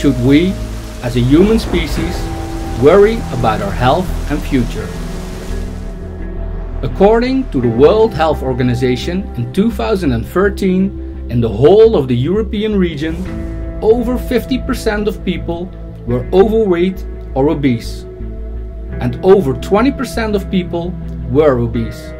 should we, as a human species, worry about our health and future? According to the World Health Organization, in 2013, in the whole of the European region, over 50% of people were overweight or obese, and over 20% of people were obese.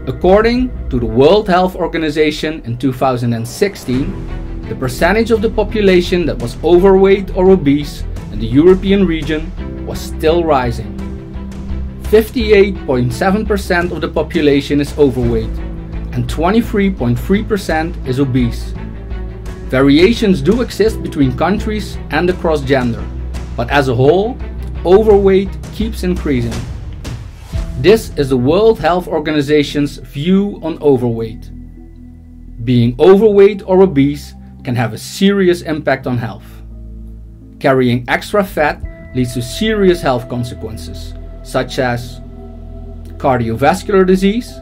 According to the World Health Organization in 2016, the percentage of the population that was overweight or obese in the European region was still rising. 58.7% of the population is overweight and 23.3% is obese. Variations do exist between countries and across gender, but as a whole, overweight keeps increasing. This is the World Health Organization's view on overweight. Being overweight or obese can have a serious impact on health. Carrying extra fat leads to serious health consequences, such as cardiovascular disease.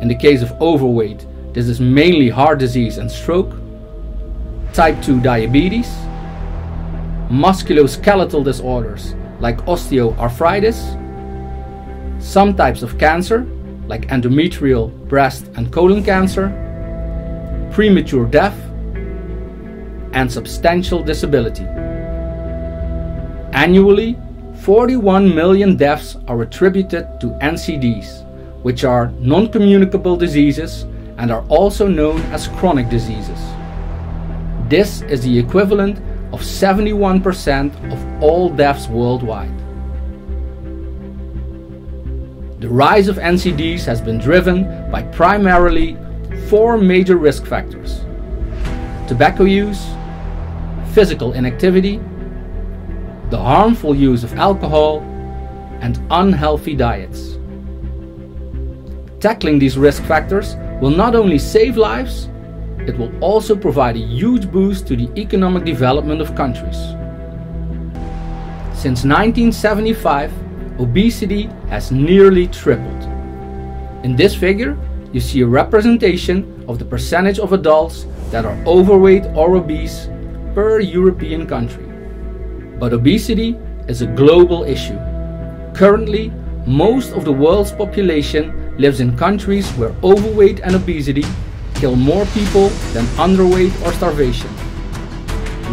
In the case of overweight, this is mainly heart disease and stroke, type 2 diabetes, musculoskeletal disorders like osteoarthritis, some types of cancer like endometrial, breast and colon cancer, premature death, and substantial disability. Annually, 41 million deaths are attributed to NCDs, which are non-communicable diseases and are also known as chronic diseases. This is the equivalent of 71% of all deaths worldwide. The rise of NCDs has been driven by primarily 4 major risk factors: tobacco use, physical inactivity, the harmful use of alcohol, and unhealthy diets. Tackling these risk factors will not only save lives, it will also provide a huge boost to the economic development of countries. Since 1975, obesity has nearly tripled. In this figure, you see a representation of the percentage of adults that are overweight or obese per European country. But obesity is a global issue. Currently, most of the world's population lives in countries where overweight and obesity kill more people than underweight or starvation.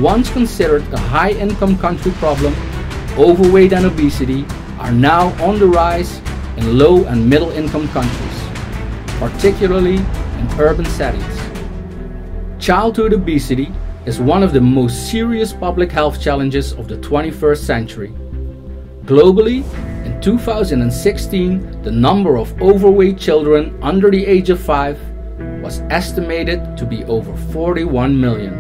Once considered a high-income country problem, overweight and obesity are now on the rise in low and middle-income countries, particularly in urban settings. Childhood obesity is one of the most serious public health challenges of the 21st century. Globally, in 2016, the number of overweight children under the age of 5 was estimated to be over 41 million.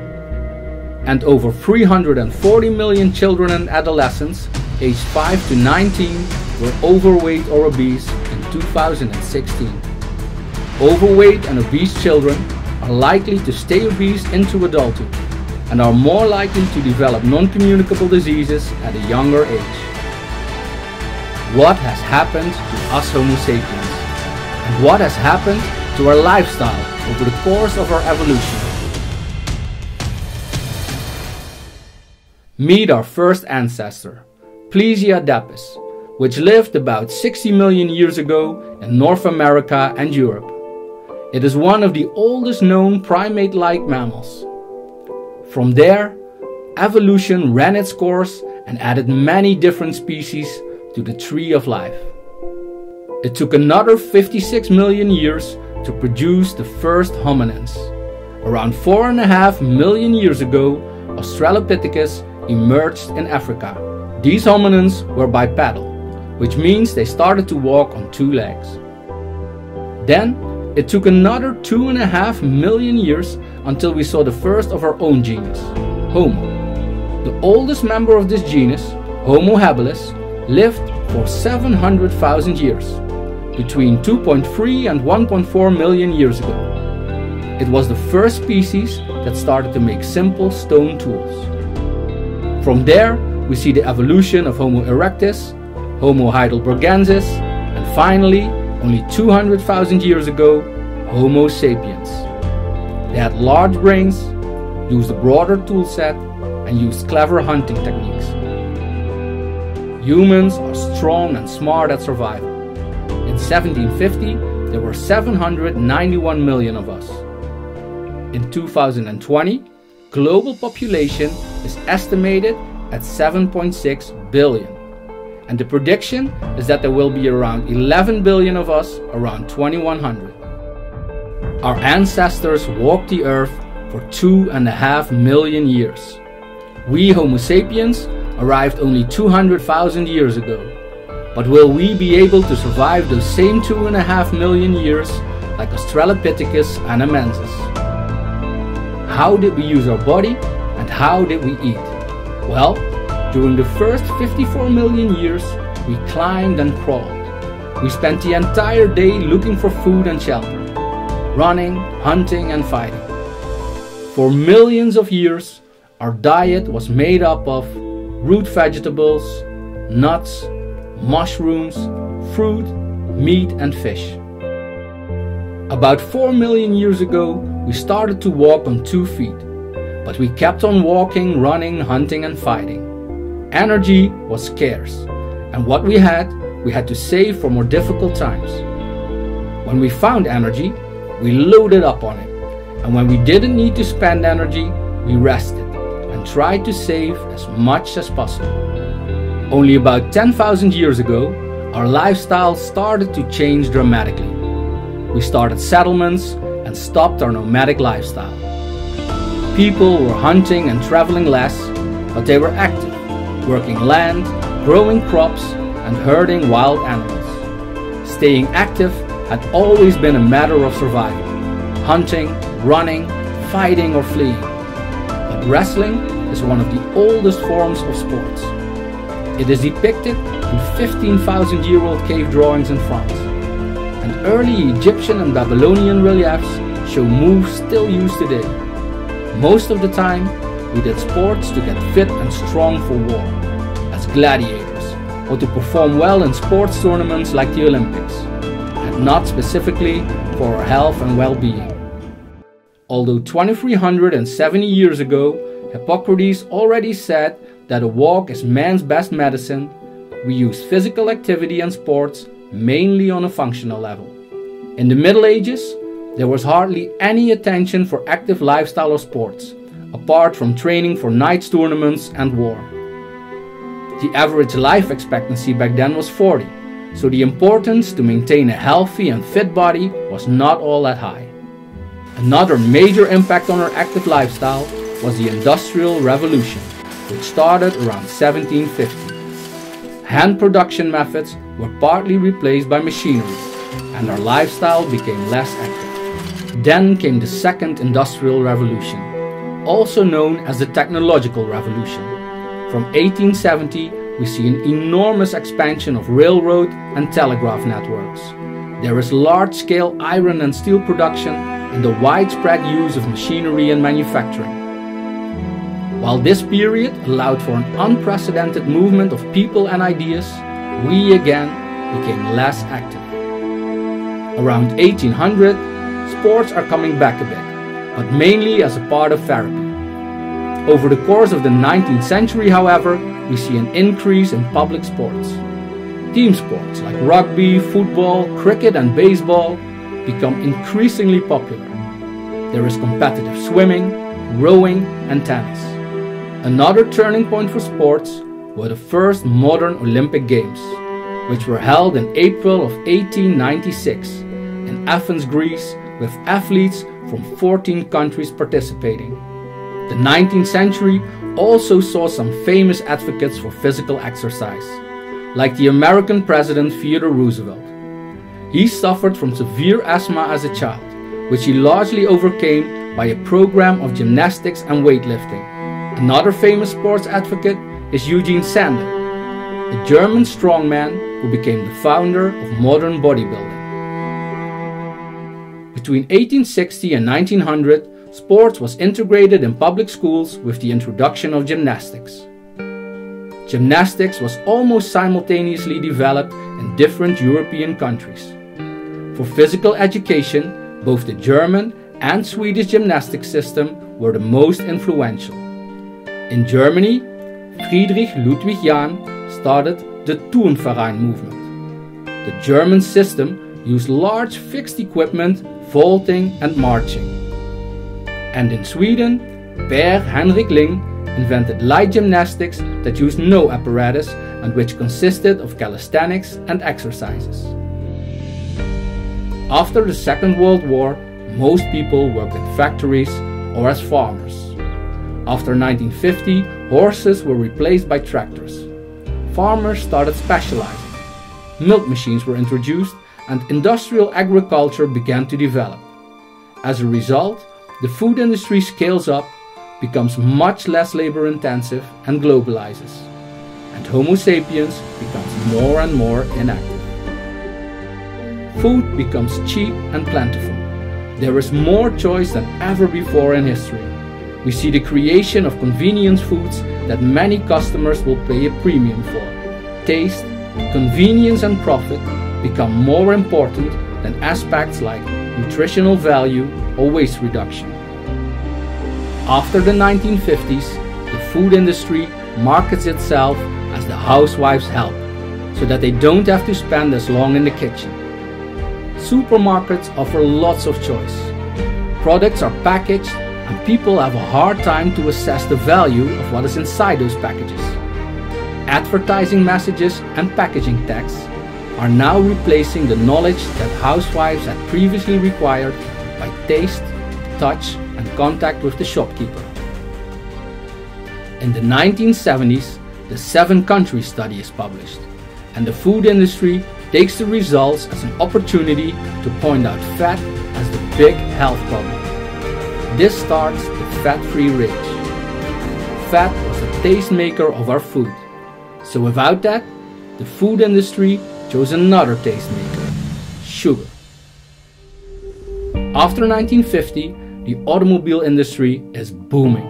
And over 340 million children and adolescents aged 5 to 19 were overweight or obese in 2016. Overweight and obese children are likely to stay obese into adulthood and are more likely to develop non-communicable diseases at a younger age. What has happened to us Homo sapiens? And what has happened to our lifestyle over the course of our evolution? Meet our first ancestor, Plesiadapis, which lived about 60 million years ago in North America and Europe. It is one of the oldest known primate-like mammals. From there, evolution ran its course and added many different species to the tree of life. It took another 56 million years to produce the first hominins. Around 4.5 million years ago, Australopithecus emerged in Africa. These hominins were bipedal, which means they started to walk on 2 legs. Then, it took another 2.5 million years until we saw the first of our own genus, Homo. The oldest member of this genus, Homo habilis, lived for 700,000 years, between 2.3 and 1.4 million years ago. It was the first species that started to make simple stone tools. From there, we see the evolution of Homo erectus, Homo heidelbergensis, and finally, only 200,000 years ago, Homo sapiens. They had large brains, used a broader tool set, and used clever hunting techniques. Humans are strong and smart at survival. In 1750, there were 791 million of us. In 2020, global population is estimated at 7.6 billion. And the prediction is that there will be around 11 billion of us around 2100. Our ancestors walked the earth for 2.5 million years. We Homo sapiens arrived only 200,000 years ago. But will we be able to survive those same 2.5 million years like Australopithecus anamensis? How did we use our body and how did we eat? Well, during the first 54 million years, we climbed and crawled. We spent the entire day looking for food and shelter, running, hunting and fighting. For millions of years, our diet was made up of root vegetables, nuts, mushrooms, fruit, meat and fish. About 4 million years ago, we started to walk on 2 feet, but we kept on walking, running, hunting and fighting. Energy was scarce, and what we had to save for more difficult times. When we found energy, we loaded up on it, and when we didn't need to spend energy, we rested and tried to save as much as possible. Only about 10,000 years ago, our lifestyle started to change dramatically. We started settlements and stopped our nomadic lifestyle. People were hunting and traveling less, but they were active, working land, growing crops, and herding wild animals. Staying active had always been a matter of survival, hunting, running, fighting or fleeing. But wrestling is one of the oldest forms of sports. It is depicted in 15,000-year-old cave drawings in France. And early Egyptian and Babylonian reliefs show moves still used today. Most of the time, we did sports to get fit and strong for war, as gladiators, or to perform well in sports tournaments like the Olympics, and not specifically for our health and well-being. Although 2370 years ago, Hippocrates already said that a walk is man's best medicine, we use physical activity and sports mainly on a functional level. In the Middle Ages, there was hardly any attention for active lifestyle or sports, apart from training for knights tournaments and war. The average life expectancy back then was 40, so the importance to maintain a healthy and fit body was not all that high. Another major impact on our active lifestyle was the Industrial Revolution, which started around 1750. Hand production methods were partly replaced by machinery, and our lifestyle became less active. Then came the Second Industrial Revolution, also known as the Technological Revolution. From 1870, we see an enormous expansion of railroad and telegraph networks. There is large-scale iron and steel production and the widespread use of machinery and manufacturing. While this period allowed for an unprecedented movement of people and ideas, we again became less active. Around 1800, sports are coming back a bit, but mainly as a part of therapy. Over the course of the 19th century, however, we see an increase in public sports. Team sports like rugby, football, cricket and baseball become increasingly popular. There is competitive swimming, rowing and tennis. Another turning point for sports were the first modern Olympic Games, which were held in April of 1896 in Athens, Greece, with athletes from 14 countries participating. The 19th century also saw some famous advocates for physical exercise, like the American President Theodore Roosevelt. He suffered from severe asthma as a child, which he largely overcame by a program of gymnastics and weightlifting. Another famous sports advocate is Eugene Sander, a German strongman who became the founder of modern bodybuilding. Between 1860 and 1900, sports was integrated in public schools with the introduction of gymnastics. Gymnastics was almost simultaneously developed in different European countries. For physical education, both the German and Swedish gymnastic system were the most influential. In Germany, Friedrich Ludwig Jahn started the Turnverein movement. The German system used large fixed equipment, vaulting and marching. And in Sweden, Per Henrik Ling invented light gymnastics that used no apparatus and which consisted of calisthenics and exercises. After the Second World War, most people worked in factories or as farmers. After 1950, horses were replaced by tractors. Farmers started specializing. Milk machines were introduced and industrial agriculture began to develop. As a result, the food industry scales up, becomes much less labor intensive and globalizes. And Homo sapiens becomes more and more inactive. Food becomes cheap and plentiful. There is more choice than ever before in history. We see the creation of convenience foods that many customers will pay a premium for. Taste, convenience and profit become more important than aspects like nutritional value or waste reduction. After the 1950s, the food industry markets itself as the housewife's help, so that they don't have to spend as long in the kitchen. Supermarkets offer lots of choice. Products are packaged and people have a hard time to assess the value of what is inside those packages. Advertising messages and packaging texts are now replacing the knowledge that housewives had previously required by taste, touch and contact with the shopkeeper. In the 1970s, the 7-country study is published, and the food industry takes the results as an opportunity to point out fat as the big health problem. This starts the fat-free rage. Fat was the tastemaker of our food. So without that, the food industry chose another tastemaker, sugar. After 1950, the automobile industry is booming.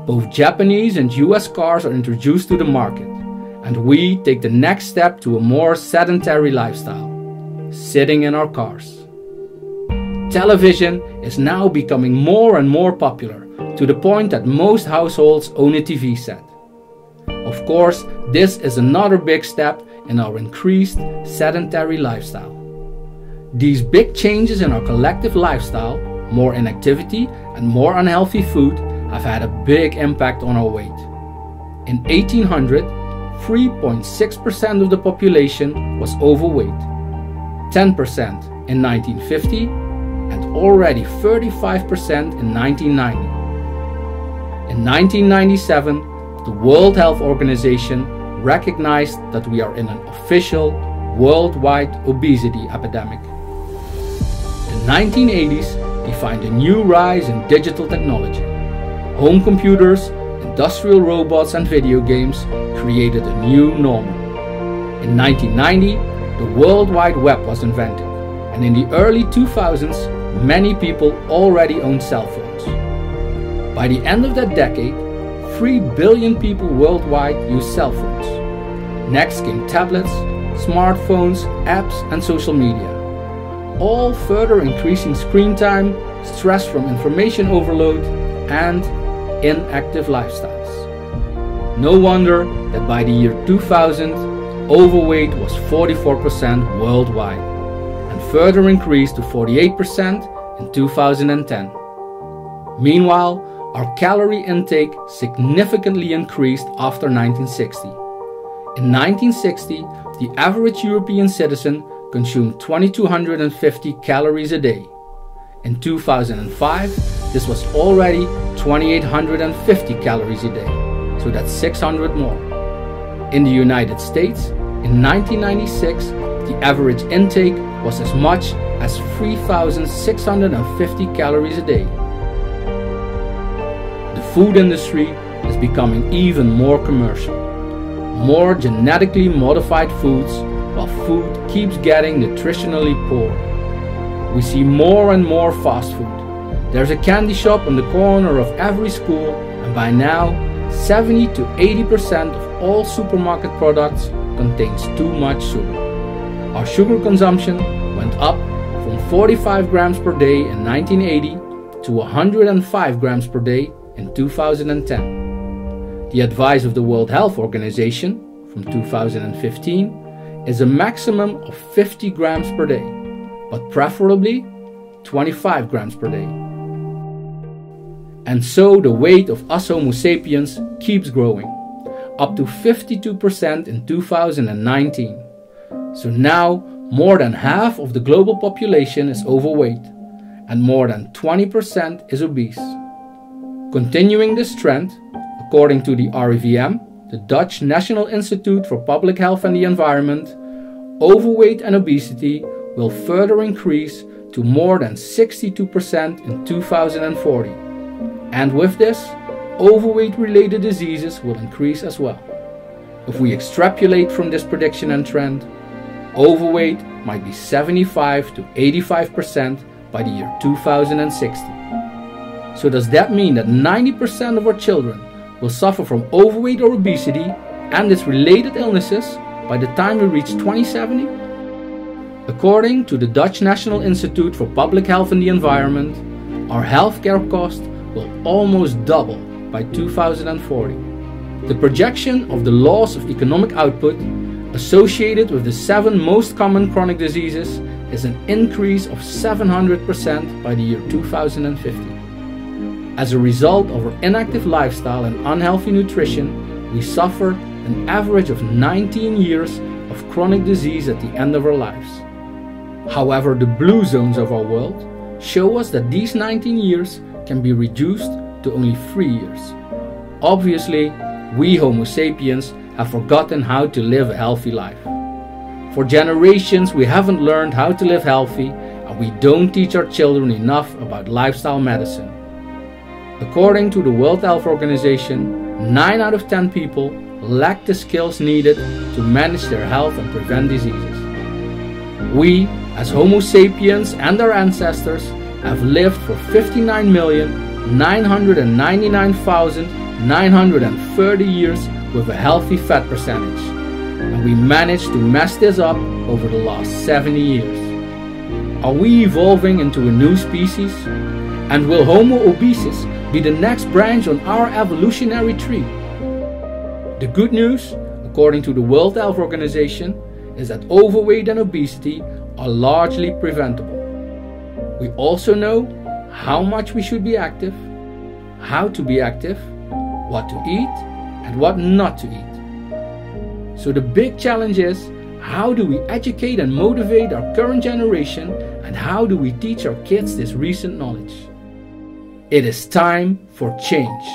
Both Japanese and US cars are introduced to the market, and we take the next step to a more sedentary lifestyle, sitting in our cars. Television is now becoming more and more popular, to the point that most households own a TV set. Of course, this is another big step in our increased sedentary lifestyle. These big changes in our collective lifestyle, more inactivity and more unhealthy food, have had a big impact on our weight. In 1800, 3.6% of the population was overweight, 10% in 1950, and already 35% in 1990. In 1997, the World Health Organization recognized that we are in an official worldwide obesity epidemic. The 1980s defined a new rise in digital technology. Home computers, industrial robots and video games created a new normal. In 1990, the World Wide Web was invented, and in the early 2000s, many people already owned cell phones. By the end of that decade, 3 billion people worldwide use cell phones. Next came tablets, smartphones, apps and social media, all further increasing screen time, stress from information overload and inactive lifestyles. No wonder that by the year 2000, overweight was 44% worldwide and further increased to 48% in 2010. Meanwhile, our calorie intake significantly increased after 1960. In 1960, the average European citizen consumed 2,250 calories a day. In 2005, this was already 2,850 calories a day, so that's 600 more. In the United States, in 1996, the average intake was as much as 3,650 calories a day. The food industry is becoming even more commercial. More genetically modified foods, while food keeps getting nutritionally poor. We see more and more fast food. There's a candy shop on the corner of every school, and by now, 70 to 80% of all supermarket products contains too much sugar. Our sugar consumption went up from 45 grams per day in 1980 to 105 grams per day in 2010. The advice of the World Health Organization from 2015 is a maximum of 50 grams per day, but preferably 25 grams per day. And so the weight of us Homo sapiens keeps growing, up to 52% in 2019. So now more than half of the global population is overweight and more than 20% is obese. Continuing this trend, according to the RIVM, the Dutch National Institute for Public Health and the Environment, overweight and obesity will further increase to more than 62% in 2040. And with this, overweight-related diseases will increase as well. If we extrapolate from this prediction and trend, overweight might be 75 to 85% by the year 2060. So does that mean that 90% of our children will suffer from overweight or obesity and its related illnesses by the time we reach 2070? According to the Dutch National Institute for Public Health and the Environment, our healthcare cost will almost double by 2040. The projection of the loss of economic output associated with the 7 most common chronic diseases is an increase of 700% by the year 2050. As a result of our inactive lifestyle and unhealthy nutrition, we suffer an average of 19 years of chronic disease at the end of our lives. However, the blue zones of our world show us that these 19 years can be reduced to only 3 years. Obviously, we Homo sapiens have forgotten how to live a healthy life. For generations, we haven't learned how to live healthy, and we don't teach our children enough about lifestyle medicine. According to the World Health Organization, 9 out of 10 people lack the skills needed to manage their health and prevent diseases. We, as Homo sapiens and our ancestors, have lived for 59,999,930 years with a healthy fat percentage, and we managed to mess this up over the last 70 years. Are we evolving into a new species? And will Homo obesus be the next branch on our evolutionary tree? The good news, according to the World Health Organization, is that overweight and obesity are largely preventable. We also know how much we should be active, how to be active, what to eat, and what not to eat. So the big challenge is, how do we educate and motivate our current generation, and how do we teach our kids this recent knowledge? It is time for change.